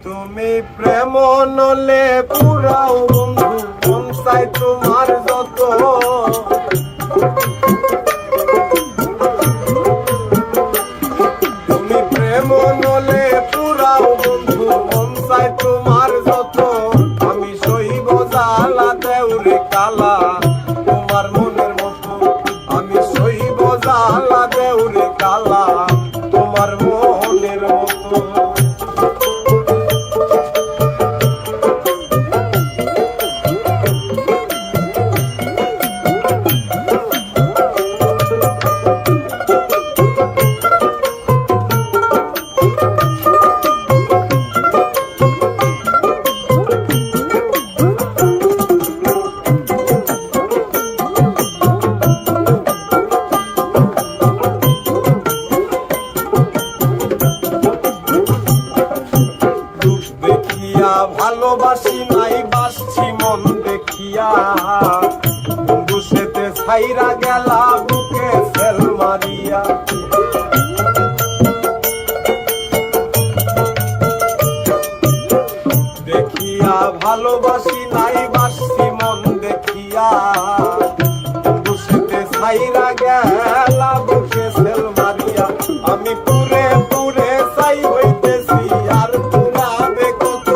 তুমি প্রেম নলে পুরাও বন্ধু, মন চাই তোমার যত। তুমি প্রেম নলে পুরাও বন্ধু, মন চাই তোমার যত। আমি সইব জ্বালা দেউরে কালা তোমার মনের মতো। আমি সইব জ্বালা দেউরে কালা তোমার মনের মতো। ভালোবাসি নাই বাসছি মন দেখিয়া, বন্ধু সেতে ছাইরা গেলা বুকে সেল মারিয়া। দেখিয়া ভালোবাসি নাই বাসছি মন দেখিয়া, বন্ধু সেতে ছাইরা গেলা বুকে সেল মারিয়া। আমি পুরে পুরে চাই হইতেছি আর পুরাবে কত।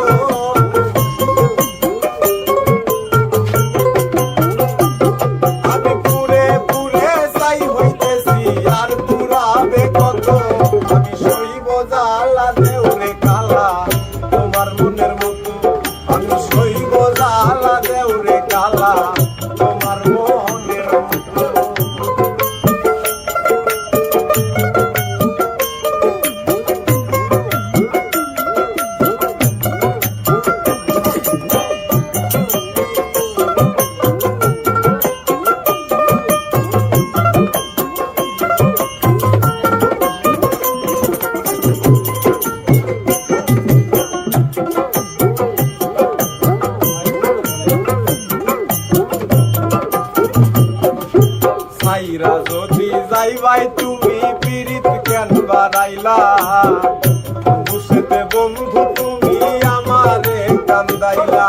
আমি পুরে পুরে চাই হইতেছি আর পুরাবে কত। আমি সইব জ্বালা দেউরে কালা তোমার মনের মতো। আমি সইব জ্বালা দেউরে কালা তোমার মনের মতো। সাইরা যদি যাইবাই তুমি পিরিত কেন বাড়াইলা। বুঝতে বন্ধু তুমি আমারে কান্দাইলা।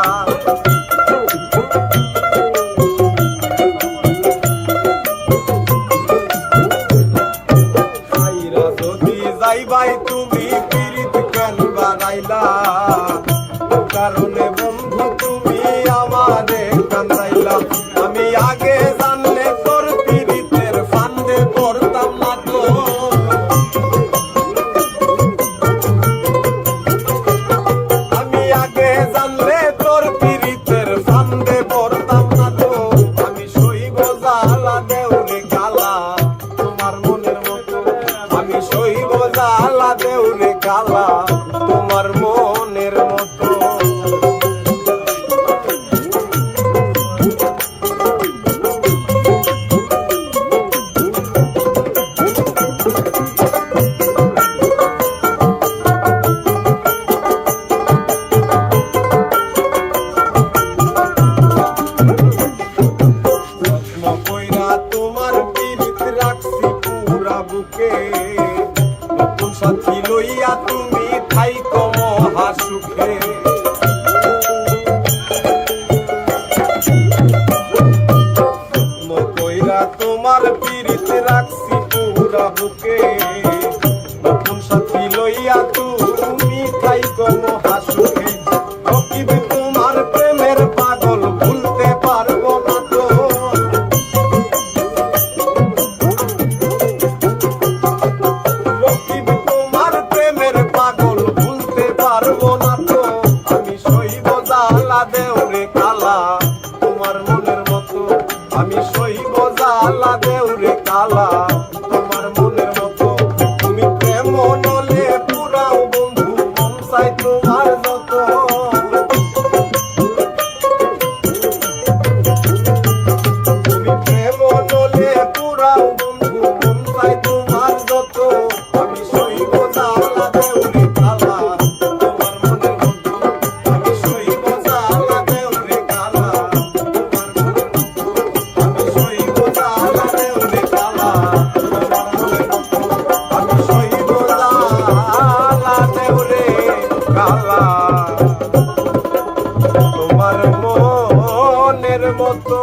সাইরা যদি যাইবাই তুমি পিরিত কেন বাড়াইলা। কারণে বন্ধু তুমি আমারে কান্দাইলা। আমি আগে জানলে তোর পিরিতের ফান্দে পড়তাম না তো। আমি আগে জানলে তোর পিরিতের ফান্দে পড়তাম না তো। আমি সইব জ্বালা দেউরে কালা তোমার মনের মতো। আমি সইব জ্বালা দেউরে কালা তোমার মনের মতো। তোমার পিরিত রাখছি পুরা বুকে, নতুন সাথী লইয়া তুমি থাইকো মহা সুখে। কইরা তোমার পিরিত রাখছি পুরা বুকে, নতুন সাথী লইয়া তুমি থাইকো মহা সুখে। রকিবে তোমার প্রেমের পাগল ভুলতে পারবো না তো। পাগল ভুলতে পারবো না তো। আমি সইব জ্বালা দেউরে কালা তোমার মনের মতো। আমি সইব জ্বালা দেউরে কালা তোমার মনের মতো। তুমি প্রেম নলে পুরাও বন্ধু, মন চাই তোমার যত। তুমি প্রেম নলে পুরাও বন্ধু, মন চাই তোমার যত। আমি সইব জ্বালা দেউরে কালা তোমার মনের মতো। আমি সইব জ্বালা দেউরে কালা তোমার মনের মতো। আমি সইব জ্বালা দেউরে কালা তোমার মনের মতো। আমি সইব জ্বালা দেউরে কালা। তোমার মনের মতো